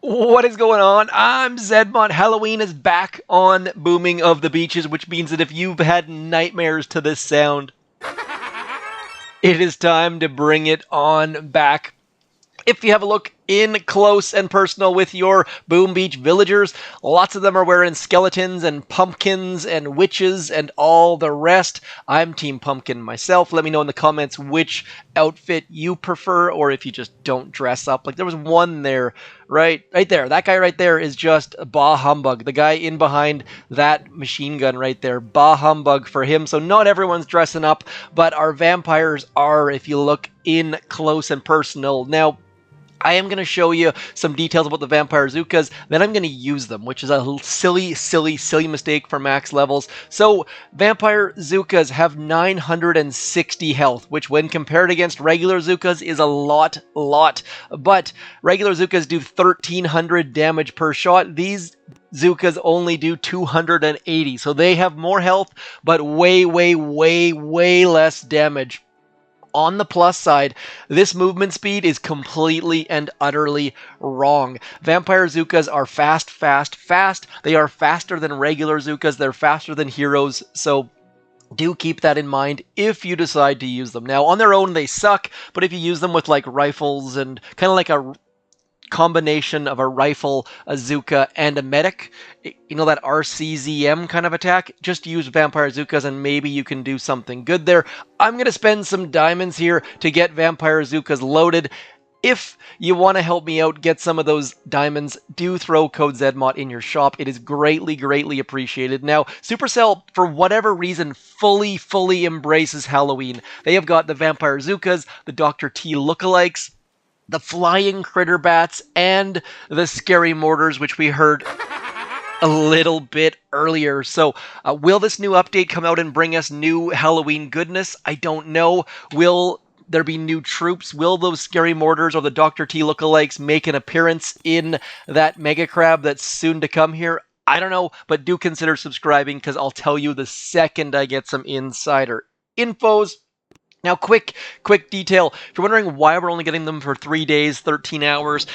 What is going on? I'm Zedmont. Halloween is back on Booming of the Beaches, which means that if you've had nightmares to this sound, it is time to bring it on back. If you have a look in close and personal with your Boom Beach villagers, lots of them are wearing skeletons and pumpkins and witches and all the rest. I'm Team Pumpkin myself. Let me know in the comments which outfit you prefer, or if you just don't dress up. Like there was one there, right there. That guy right there is just bah humbug. The guy in behind that machine gun right there, bah humbug for him. So not everyone's dressing up, but our vampires are, if you look in close and personal. Now, I am going to show you some details about the Vampire Zookas, then I'm going to use them, which is a silly mistake for max levels. So, Vampire Zookas have 960 health, which when compared against regular Zookas is a lot. But regular Zookas do 1300 damage per shot. These Zookas only do 280, so they have more health, but way less damage. On the plus side, this movement speed is completely and utterly wrong. Vampire Zookas are fast. They are faster than regular Zookas. They're faster than heroes, so do keep that in mind if you decide to use them. Now, on their own, they suck, but if you use them with, like, rifles and kind of like a combination of a rifle, a Zooka, and a medic, you know, that RCZM kind of attack, just use Vampire Zookas and maybe you can do something good there. I'm going to spend some diamonds here to get Vampire Zookas loaded. If you want to help me out, get some of those diamonds, do throw code ZMOT in your shop. It is greatly appreciated. Now, Supercell, for whatever reason, fully embraces Halloween. They have got the Vampire Zookas, the Dr. T Lookalikes, the flying critter bats, and the scary mortars, which we heard a little bit earlier. So, will this new update come out and bring us new Halloween goodness? I don't know. Will there be new troops? Will those scary mortars or the Dr. T lookalikes make an appearance in that mega crab that's soon to come here? I don't know, but do consider subscribing because I'll tell you the second I get some insider infos. Now, quick detail. If you're wondering why we're only getting them for 3 days, 13 hours,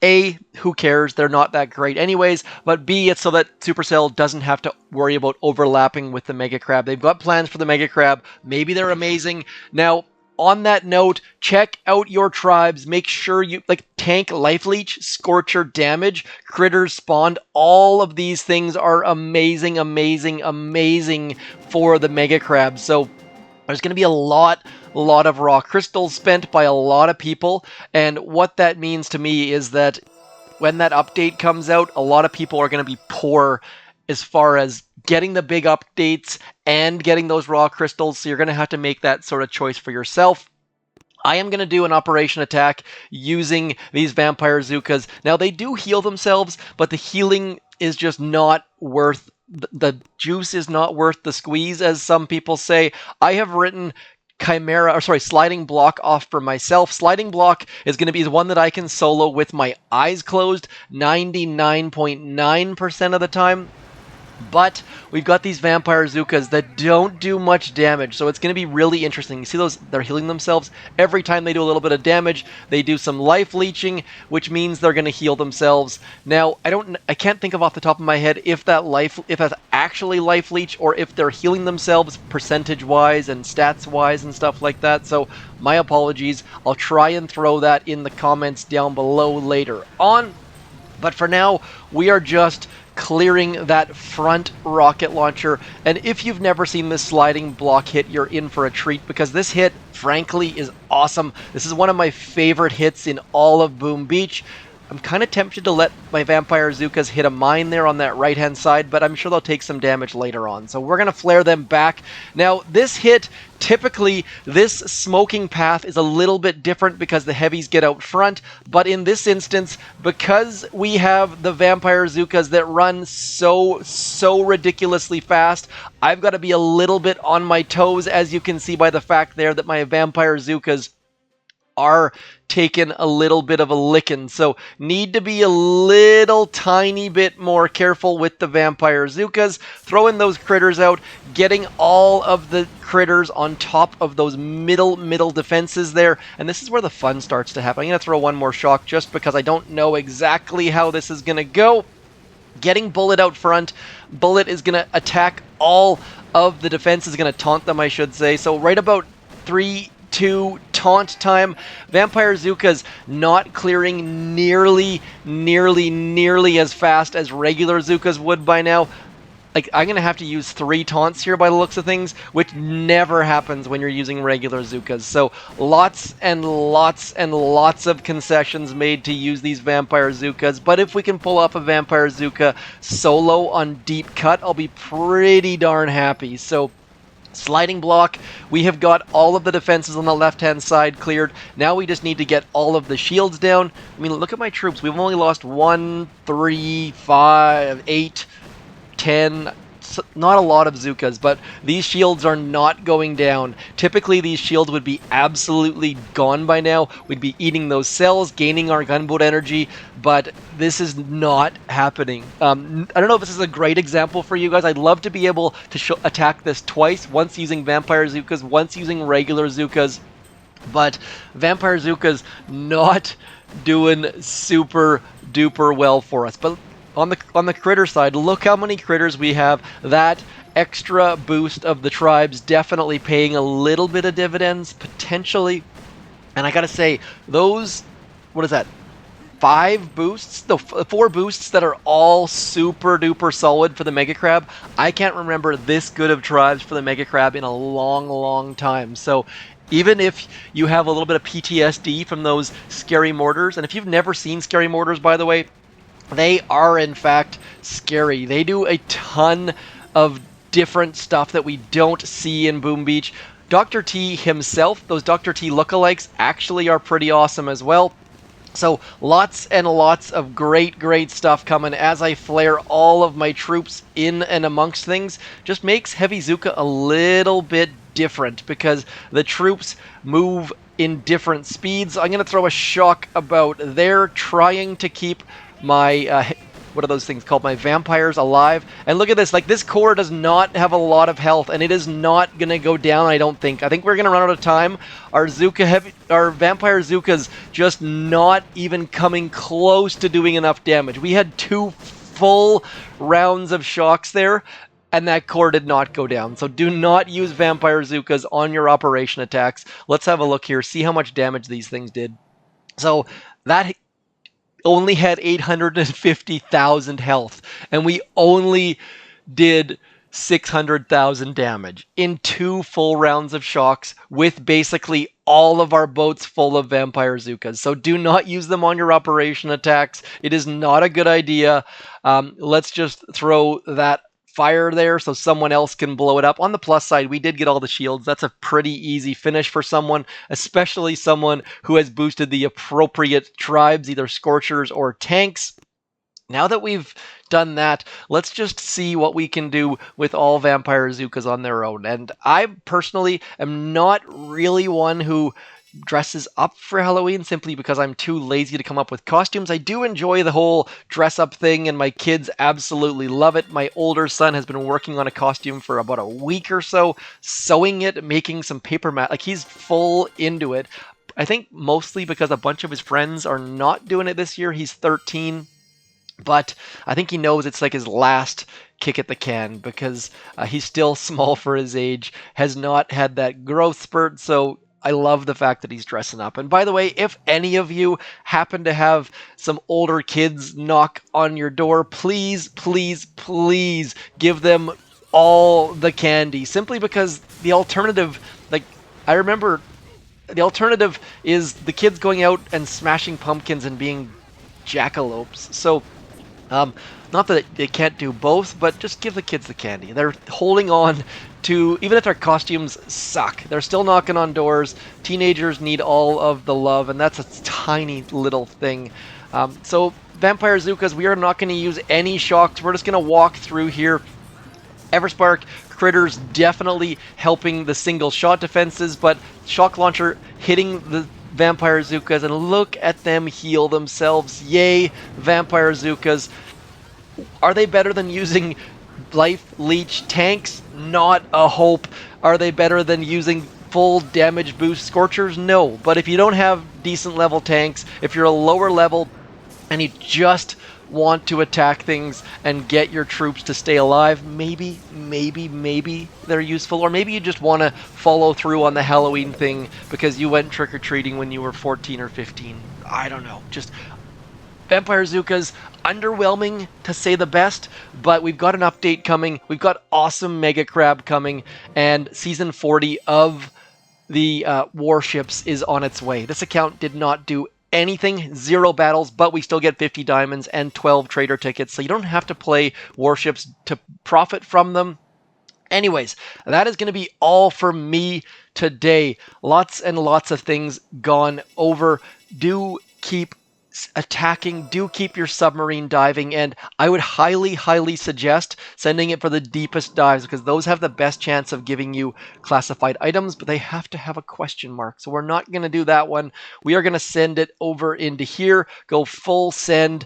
A, who cares? They're not that great anyways, but B, it's so that Supercell doesn't have to worry about overlapping with the Mega Crab. They've got plans for the Mega Crab. Maybe they're amazing. Now, on that note, check out your tribes. Make sure you, like, tank, life leech, scorcher, damage, critters spawned. All of these things are amazing for the Mega Crab. So, there's going to be a lot of raw crystals spent by a lot of people, and what that means to me is that when that update comes out, a lot of people are going to be poor as far as getting the big updates and getting those raw crystals, so you're going to have to make that sort of choice for yourself. I am going to do an operation attack using these Vampire Zookas. Now, they do heal themselves, but the healing is just not worth the juice is not worth the squeeze, as some people say. I have written Sliding Block off for myself. Sliding Block is going to be the one that I can solo with my eyes closed 99.9% of the time. But we've got these Vampire Zookas that don't do much damage, so it's going to be really interesting. You see those? They're healing themselves. Every time they do a little bit of damage, they do some life leeching, which means they're going to heal themselves. Now, I can't think of off the top of my head if that's actually life leech or if they're healing themselves percentage-wise and stats-wise and stuff like that. So, my apologies. I'll try and throw that in the comments down below later on. But for now, we are just clearing that front rocket launcher, and if you've never seen this sliding block hit, you're in for a treat, because this hit, frankly, is awesome. This is one of my favorite hits in all of Boom Beach. I'm kind of tempted to let my Vampire Zookas hit a mine there on that right-hand side, but I'm sure they'll take some damage later on. So we're going to flare them back. Now, this hit, typically, this smoking path is a little bit different because the heavies get out front, but in this instance, because we have the Vampire Zookas that run so ridiculously fast, I've got to be a little bit on my toes, as you can see by the fact there that my Vampire Zookas are taking a little bit of a licking. So need to be a little tiny bit more careful with the Vampire Zookas. Throwing those critters out, getting all of the critters on top of those middle defenses there. And this is where the fun starts to happen. I'm going to throw one more shock just because I don't know exactly how this is going to go. Getting Bullet out front. Bullet is going to attack all of the defense, is going to taunt them, I should say. So right about 3, 2, taunt time. Vampire Zookas not clearing nearly as fast as regular Zookas would by now. Like, I'm going to have to use 3 taunts here by the looks of things, which never happens when you're using regular Zookas. So lots and lots of concessions made to use these Vampire Zookas. But if we can pull off a Vampire Zooka solo on deep cut, I'll be pretty darn happy. So sliding block, we have got all of the defenses on the left-hand side cleared. Now we just need to get all of the shields down. I mean, look at my troops. We've only lost 1, 3, 5, 8... 10, not a lot of Zookas, but these shields are not going down. Typically, these shields would be absolutely gone by now. We'd be eating those cells, gaining our gunboat energy, but this is not happening. I don't know if this is a great example for you guys. I'd love to be able to attack this twice, once using Vampire Zookas, once using regular Zookas, but Vampire Zookas not doing super duper well for us. But on the critter side, look how many critters we have. That extra boost of the tribes definitely paying a little bit of dividends, potentially. And I gotta say, those, what is that, 5 boosts? No, 4 boosts that are all super duper solid for the Mega Crab. I can't remember this good of tribes for the Mega Crab in a long time. So even if you have a little bit of PTSD from those Scary Mortars, and if you've never seen Scary Mortars, by the way, they are, in fact, scary. They do a ton of different stuff that we don't see in Boom Beach. Dr. T himself, those Dr. T lookalikes, actually are pretty awesome as well. So lots and lots of great stuff coming as I flare all of my troops in and amongst things. Just makes Heavy Zooka a little bit different because the troops move in different speeds. I'm going to throw a shock about there, trying to keep my, what are those things called? My vampires alive. And look at this, like this core does not have a lot of health and it is not going to go down, I don't think. I think we're going to run out of time. Our Vampire Zookas just not even coming close to doing enough damage. We had 2 full rounds of shocks there and that core did not go down. So do not use Vampire Zookas on your operation attacks. Let's have a look here, see how much damage these things did. So that only had 850,000 health, and we only did 600,000 damage in 2 full rounds of shocks with basically all of our boats full of Vampire Zookas. So do not use them on your operation attacks. It is not a good idea. Let's just throw that fire there so someone else can blow it up. On the plus side, we did get all the shields. That's a pretty easy finish for someone, especially someone who has boosted the appropriate tribes, either Scorchers or tanks. Now that we've done that, let's just see what we can do with all Vampire Zookas on their own. And I personally am not really one who dresses up for Halloween simply because I'm too lazy to come up with costumes. I do enjoy the whole dress up thing and my kids absolutely love it. My older son has been working on a costume for about a week or so, sewing it, making some paper mat. Like, he's full into it. I think mostly because a bunch of his friends are not doing it this year. He's 13. But I think he knows it's like his last kick at the can because he's still small for his age, has not had that growth spurt, so I love the fact that he's dressing up. And by the way, if any of you happen to have some older kids knock on your door, please give them all the candy. Simply because the alternative, like, I remember the alternative is the kids going out and smashing pumpkins and being jackalopes. So, not that they can't do both, but just give the kids the candy. They're holding on to, even if their costumes suck, they're still knocking on doors. Teenagers need all of the love, and that's a tiny little thing. So Vampire Zookas, we are not going to use any shocks. We're just going to walk through here. Everspark critters definitely helping the single shot defenses, but shock launcher hitting Vampire Zookas, and look at them heal themselves. Yay, Vampire Zookas. Are they better than using life leech tanks? Not a hope. Are they better than using full damage boost Scorchers? No. But if you don't have decent level tanks, if you're a lower level and you just want to attack things and get your troops to stay alive, maybe they're useful. Or maybe you just want to follow through on the Halloween thing because you went trick-or-treating when you were 14 or 15. I don't know. Just Vampire Zookas, underwhelming to say the best, but we've got an update coming. We've got awesome Mega Crab coming, and Season 40 of the Warships is on its way. This account did not do anything, 0 battles, but we still get 50 diamonds and 12 trader tickets, so you don't have to play Warships to profit from them. Anyways, that is going to be all for me today. Lots and lots of things gone over. Do keep attacking, do keep your submarine diving, and I would highly suggest sending it for the deepest dives because those have the best chance of giving you classified items, but they have to have a question mark, so we're not going to do that one. We are going to send it over into here, go full send,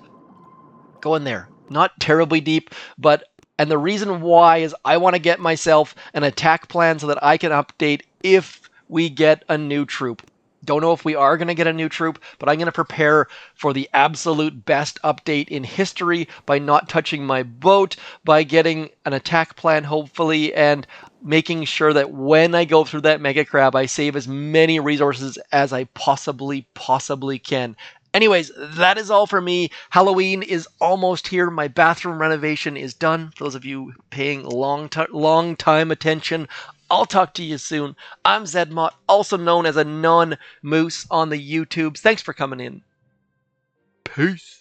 go in there. Not terribly deep, but and the reason why is I want to get myself an attack plan so that I can update if we get a new troop. Don't know if we are going to get a new troop, but I'm going to prepare for the absolute best update in history by not touching my boat, by getting an attack plan, hopefully, and making sure that when I go through that Mega Crab, I save as many resources as I possibly can. Anyways, that is all for me. Halloween is almost here. My bathroom renovation is done. For those of you paying long time attention, I'll talk to you soon. I'm Zedmont, also known as a non-moose on the YouTubes. Thanks for coming in. Peace.